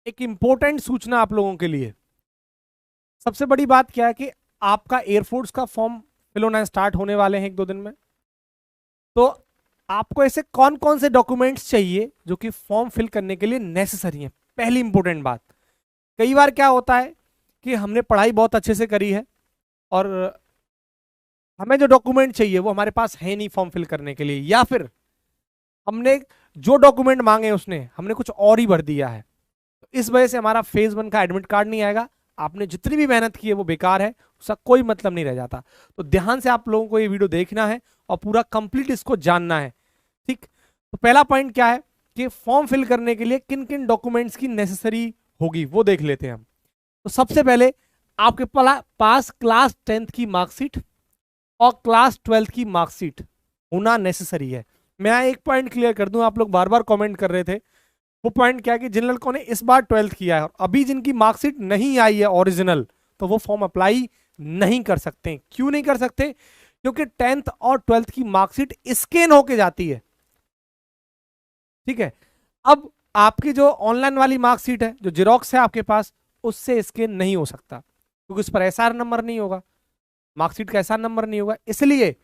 एक इंपॉर्टेंट सूचना आप लोगों के लिए। सबसे बड़ी बात क्या है कि आपका एयरफोर्स का फॉर्म फिल होना स्टार्ट होने वाले हैं 1-2 दिन में। तो आपको ऐसे कौन कौन से डॉक्यूमेंट्स चाहिए जो कि फॉर्म फिल करने के लिए नेसेसरी है। पहली इंपॉर्टेंट बात, कई बार क्या होता है कि हमने पढ़ाई बहुत अच्छे से करी है और हमें जो डॉक्यूमेंट चाहिए वो हमारे पास है नहीं फॉर्म फिल करने के लिए, या फिर हमने जो डॉक्यूमेंट मांगे उसने हमने कुछ और ही भर दिया है। तो इस वजह से हमारा फेज 1 का एडमिट कार्ड नहीं आएगा। आपने जितनी भी मेहनत की है वो बेकार है, उसका कोई मतलब नहीं रह जाता। तो ध्यान से आप लोगों को ये वीडियो देखना है और पूरा कंप्लीट इसको जानना है। ठीक, तो पहला पॉइंट क्या है कि फॉर्म फिल करने के लिए किन किन डॉक्यूमेंट्स की नेसेसरी होगी वो देख लेते हैं हम। तो सबसे पहले आपके पास क्लास 10th की मार्कशीट और क्लास 12th की मार्कशीट होना नेसेसरी है। मैं एक पॉइंट क्लियर कर दूं, आप लोग बार बार कमेंट कर रहे थे। वो पॉइंट क्या है कि जिन लड़कों ने इस बार 12th किया है और अभी जिनकी मार्कशीट नहीं आई है ओरिजिनल, तो वो फॉर्म अप्लाई नहीं कर सकते। क्यों नहीं कर सकते? क्योंकि 10th और 12th की मार्कशीट स्कैन होके जाती है। ठीक है, अब आपकी जो ऑनलाइन वाली मार्कशीट है, जो जेरोक्स है आपके पास, उससे स्कैन नहीं हो सकता क्योंकि उस पर एसआर नंबर नहीं होगा, मार्कशीट का एसआर नंबर नहीं होगा। इसलिए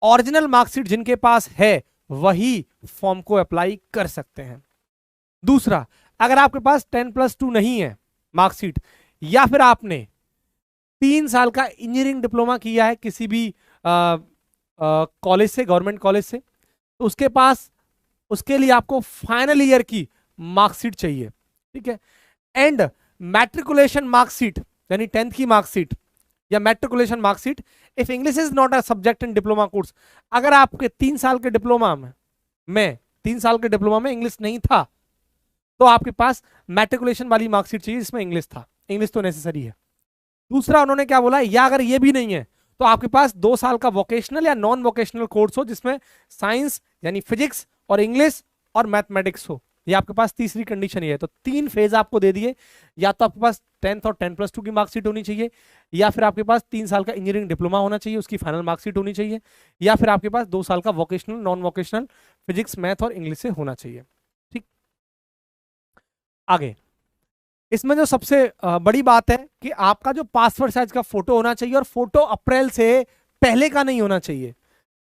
ओरिजिनल मार्कशीट जिनके पास है वही फॉर्म को अप्लाई कर सकते हैं। दूसरा, अगर आपके पास 10+2 नहीं है मार्कशीट, या फिर आपने 3 साल का इंजीनियरिंग डिप्लोमा किया है किसी भी कॉलेज से, गवर्नमेंट कॉलेज से, तो उसके पास, उसके लिए आपको फाइनल ईयर की मार्कशीट चाहिए। ठीक है, एंड मैट्रिकुलेशन मार्कशीट यानी 10th की मार्कशीट या matriculation marksheet if English is not a subject in diploma course. अगर आपके 3 साल के डिप्लोमा में 3 साल के डिप्लोमा में इंग्लिश नहीं था तो आपके पास मैट्रिकुलेशन वाली मार्कशीट चाहिए जिसमें इंग्लिश था। इंग्लिश तो नेसेसरी है। दूसरा उन्होंने क्या बोला, या अगर ये भी नहीं है तो आपके पास 2 साल का वोकेशनल या नॉन वोकेशनल कोर्स हो जिसमें साइंस यानी फिजिक्स और इंग्लिश और मैथमेटिक्स हो। ये आपके पास तीसरी कंडीशन ही है। तो 3 फेज आपको दे दिए, या तो आपके पास 10th और 10+2 की मार्कशीट होनी चाहिए, या फिर आपके पास 3 साल का इंजीनियरिंग डिप्लोमा होना चाहिए, उसकी फाइनल मार्कशीट होनी चाहिए, या फिर आपके पास 2 साल का vocational non vocational physics math और इंग्लिश से होना चाहिए। ठीक, आगे इसमें जो सबसे बड़ी बात है कि आपका जो पासपोर्ट साइज का फोटो होना चाहिए, और फोटो अप्रैल से पहले का नहीं होना चाहिए।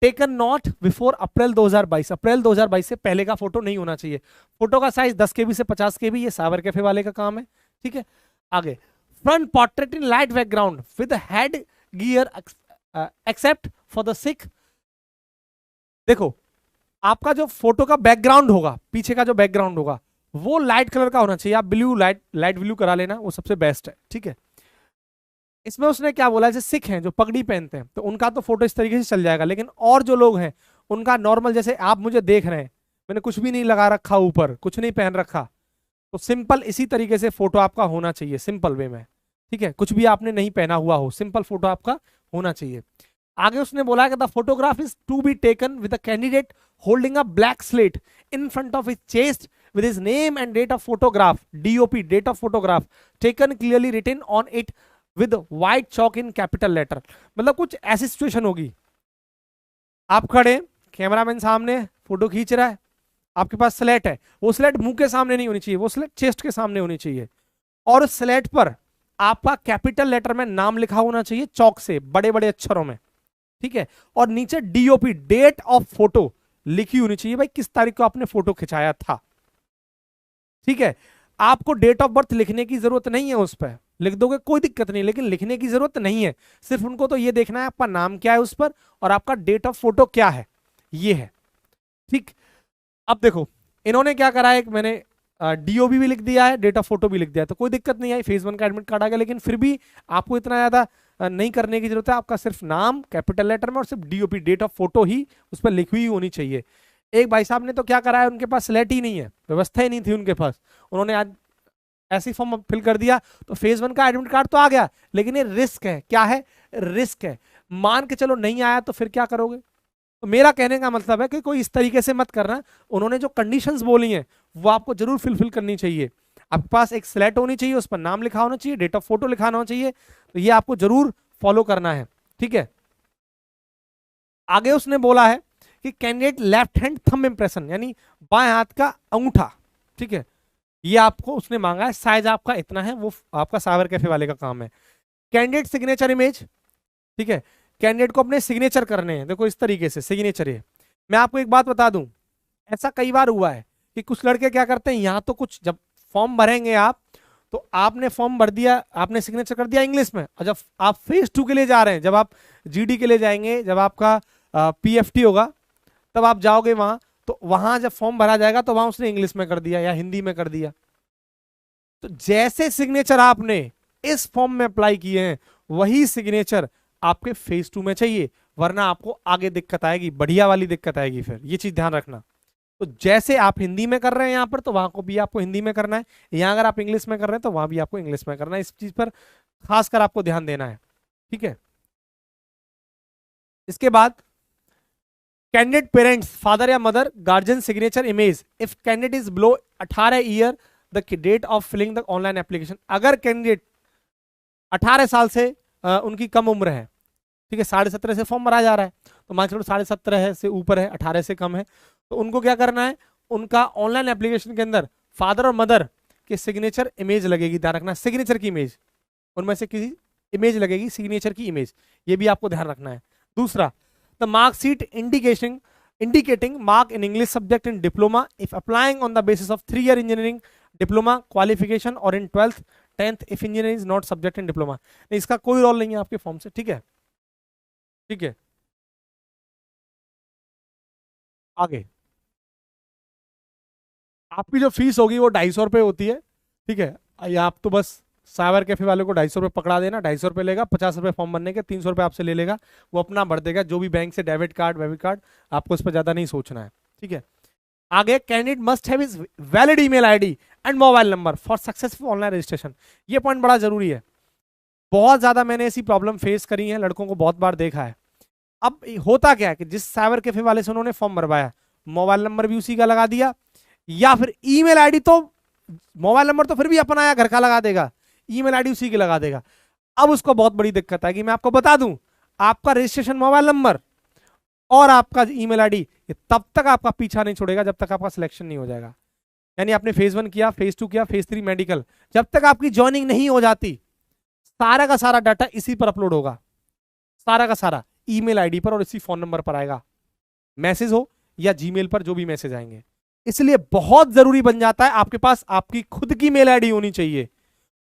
टेकन नॉट बिफोर अप्रैल 2022, अप्रैल 2022 से पहले का फोटो नहीं होना चाहिए। फोटो का साइज 10 KB से 50 KB, ये साइबर कैफे वाले का काम है। ठीक है, आगे front portrait in light background with head gear except for the Sikh. देखो, आपका जो फोटो का बैकग्राउंड होगा, पीछे का जो बैकग्राउंड होगा, वो लाइट कलर का होना चाहिए। आप ब्लू, लाइट ब्लू करा लेना, वो सबसे बेस्ट है। ठीक है, इसमें उसने क्या बोला, जैसे सिख हैं जो पगड़ी पहनते हैं तो उनका तो फोटो इस तरीके से चल जाएगा, लेकिन और जो लोग हैं उनका नॉर्मल, जैसे आप मुझे देख रहे हैं, मैंने कुछ भी नहीं लगा रखा, ऊपर कुछ नहीं पहन रखा, तो सिंपल इसी तरीके से फोटो आपका होना चाहिए, सिंपल वे में। ठीक है, कुछ भी आपने नहीं पहना हुआ हो, सिंपल फोटो आपका होना चाहिए। आगे उसने बोला कि the photograph is to be taken with the candidate holding a black slate in front of his chest with his name and date of photograph, DOP, date of photograph, taken clearly written on it with white chalk in capital letter। मतलब कुछ ऐसी situation होगी, आप खड़े, cameraman सामने photo खींच रहा है, आपके पास स्लेट है, वो स्लेट मुंह के सामने नहीं होनी चाहिए, वो स्लेट चेस्ट के सामने होनी चाहिए, और उस स्लेट पर आपका कैपिटल लेटर में नाम लिखा होना चाहिए, चौक से बड़े बड़े अक्षरों में। ठीक है, और नीचे DOP, डेट ऑफ फोटो, लिखी होनी चाहिए, भाई किस तारीख को आपने फोटो खिंचाया था। ठीक है, आपको डेट ऑफ बर्थ लिखने की जरूरत नहीं है, उस पर लिख दोगे कोई दिक्कत नहीं, लेकिन लिखने की जरूरत नहीं है। सिर्फ उनको तो ये देखना है आपका नाम क्या है उस पर और आपका डेट ऑफ फोटो क्या है, ये है। ठीक, अब देखो इन्होंने क्या करा है, मैंने DOB भी लिख दिया है, डेट ऑफ फोटो भी लिख दिया है, तो कोई दिक्कत नहीं आई, फेज 1 का एडमिट कार्ड आ गया। लेकिन फिर भी आपको इतना ज्यादा नहीं करने की जरूरत है, आपका सिर्फ नाम कैपिटल लेटर में और सिर्फ DOP, डेट ऑफ फोटो ही उस पर लिखी हुई होनी चाहिए। एक भाई साहब ने तो क्या करा है, उनके पास स्लेट ही नहीं है, व्यवस्था ही नहीं थी उनके पास, उन्होंने आज ऐसी फॉर्म फिल कर दिया, तो फेज 1 का एडमिट कार्ड तो आ गया, लेकिन ये रिस्क है। क्या है? रिस्क है। मान के चलो नहीं आया तो फिर क्या करोगे? तो मेरा कहने का मतलब है कि कोई इस तरीके से मत करना। उन्होंने जो कंडीशंस बोली हैं वो आपको जरूर फिलफिल करनी चाहिए। आपके पास एक स्लेट होनी चाहिए, उस पर नाम लिखा होना चाहिए, डेट ऑफ फोटो लिखाना होना चाहिए, तो ये आपको जरूर फॉलो करना है। ठीक है, आगे उसने बोला है कि candidate left hand thumb impression यानी बाएं हाथ का अंगूठा, ठीक है, ये आपको उसने मांगा है, साइज आपका इतना है, वो आपका साइबर कैफे वाले का काम है। कैंडिडेट सिग्नेचर इमेज, ठीक है, कैंडिडेट को अपने सिग्नेचर करने हैं, देखो इस तरीके से सिग्नेचर है। मैं आपको एक बात बता दूं, ऐसा कई बार हुआ है कि कुछ लड़के क्या करते हैं, यहाँ तो कुछ जब फॉर्म भरेंगे आप, तो आपने फॉर्म भर दिया, आपने सिग्नेचर कर दिया इंग्लिश में, और जब आप फेज 2 के लिए जा रहे हैं, जब आप जीडी के लिए जाएंगे, जब आपका पीएफटी होगा, तब आप जाओगे वहां, तो वहां जब फॉर्म भरा जाएगा तो वहां उसने इंग्लिश में कर दिया या हिंदी में कर दिया। तो जैसे सिग्नेचर आपने इस फॉर्म में अप्लाई किए हैं, वही सिग्नेचर आपके फेज 2 में चाहिए, वरना आपको आगे दिक्कत आएगी, बढ़िया वाली दिक्कत आएगी। फिर ये चीज ध्यान रखना। तो जैसे आप हिंदी में कर रहे हैं यहाँ पर, तो वहां को भी आपको हिंदी में करना है, यहाँ अगर आप इंग्लिश में कर रहे हैं तो वहां भी आपको इंग्लिश में करना है। इस चीज पर खासकर आपको ध्यान देना है, ठीक है। इसके बाद कैंडिडेट पेरेंट्स, फादर या mother, guardian signature image if candidate is below 18 year the date of filling the online application. अगर कैंडिडेट 18 साल से उनकी कम उम्र है, ठीक है, 17.5 से फॉर्म भरा जा रहा है, तो मान चलो 17.5 से ऊपर है, 18 से कम है, तो उनको क्या करना है, उनका ऑनलाइन एप्लीकेशन के अंदर फादर और मदर के सिग्नेचर इमेज लगेगी। ध्यान रखना, सिग्नेचर की इमेज, उनमें से किसी इमेज लगेगी, सिग्नेचर की इमेज, ये भी आपको ध्यान रखना है। दूसरा, the marksheet indicating mark in English subject in diploma if applying on the basis of 3-year engineering diploma qualification or in 12th 10th if engineering is not subject in diploma। नहीं, इसका कोई रोल नहीं है आपके form से, ठीक है, ठीक है। आगे आपकी जो फीस होगी वो 250 रुपये होती है, ठीक है। ये आप तो बस साइबर कैफे वाले को 250 रुपये पकड़ा देना, 250 रुपये लेगा, 50 रुपये फॉर्म भरने के, 300 रुपये आपसे ले लेगा, वो अपना भर देगा, जो भी बैंक से डेबिट कार्ड वेबिट कार्ड, आपको इस पर ज्यादा नहीं सोचना है, ठीक है। आगे, candidate must have his valid email ID and mobile number for successful online registration. ये पॉइंट बड़ा जरूरी है, बहुत ज्यादा मैंने ऐसी प्रॉब्लम फेस करी है, लड़कों को बहुत बार देखा है। अब होता क्या है कि जिस साइबर कैफे वाले से उन्होंने फॉर्म भरवाया, मोबाइल नंबर भी उसी का लगा दिया, या फिर ईमेल आईडी, तो मोबाइल नंबर तो फिर भी अपना या घर का लगा देगा, ईमेल आईडी उसी की लगा देगा। अब उसको बहुत बड़ी दिक्कत आएगी। मैं आपको बता दूं, आपका रजिस्ट्रेशन मोबाइल नंबर और आपका ईमेल आईडी ये तब तक आपका पीछा नहीं छोड़ेगा जब तक आपका सिलेक्शन नहीं हो जाएगा। यानी आपने फेज 1 किया, फेज 2 किया, फेज 3 मेडिकल, जब तक आपकी ज्वाइनिंग नहीं हो जाती, सारा का सारा डाटा इसी पर अपलोड होगा, सारा का सारा ईमेल आईडी पर और इसी फोन नंबर पर आएगा, मैसेज हो या जीमेल पर, जो भी मैसेज आएंगे। इसलिए बहुत जरूरी बन जाता है आपके पास आपकी खुद की मेल आईडी होनी चाहिए,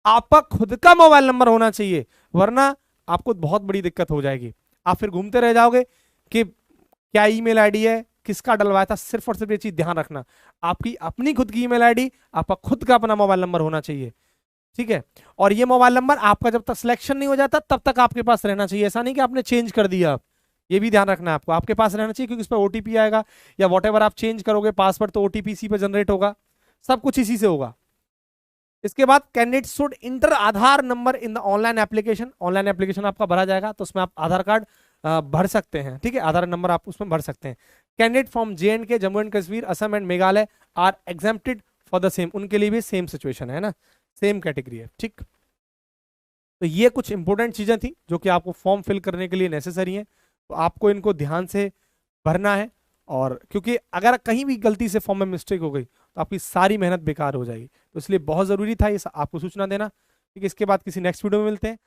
आपका खुद का मोबाइल नंबर होना चाहिए, वरना आपको बहुत बड़ी दिक्कत हो जाएगी। आप फिर घूमते रह जाओगे कि क्या ईमेल आईडी है, किसका डलवाया था। सिर्फ और सिर्फ ये चीज ध्यान रखना, आपकी अपनी खुद की ईमेल आईडी, आपका खुद का अपना मोबाइल नंबर होना चाहिए, ठीक है। और ये मोबाइल नंबर आपका जब तक सिलेक्शन नहीं हो जाता तब तक आपके पास रहना चाहिए। ऐसा नहीं कि आपने चेंज कर दिया, आप ये भी ध्यान रखना है, आपको आपके पास रहना चाहिए, क्योंकि इस पर ओटीपी आएगा या वॉट आप चेंज करोगे पासवर्ड, तो ओटीपी इसी पे जनरेट होगा, सब कुछ इसी से होगा। इसके बाद, candidate should inter Aadhaar number in the online application. Online application आपका भरा जाएगा तो उसमें आप आधार कार्ड भर सकते हैं, ठीक है, आधार नंबर आप उसमें भर सकते हैं। Candidate from JNK, Jammu and Kashmir, Assam and Meghalaya are exempted for the same. उनके लिए भी सेम सिचुएशन है ना, सेम कैटेगरी है, ठीक। तो ये कुछ इंपॉर्टेंट चीजें थी जो कि आपको फॉर्म फिल करने के लिए नेसेसरी हैं, तो आपको इनको ध्यान से भरना है। और क्योंकि अगर कहीं भी गलती से फॉर्म में मिस्टेक हो गई तो आपकी सारी मेहनत बेकार हो जाएगी, तो इसलिए बहुत जरूरी था ये आपको सूचना देना। ठीक है, इसके बाद किसी नेक्स्ट वीडियो में मिलते हैं।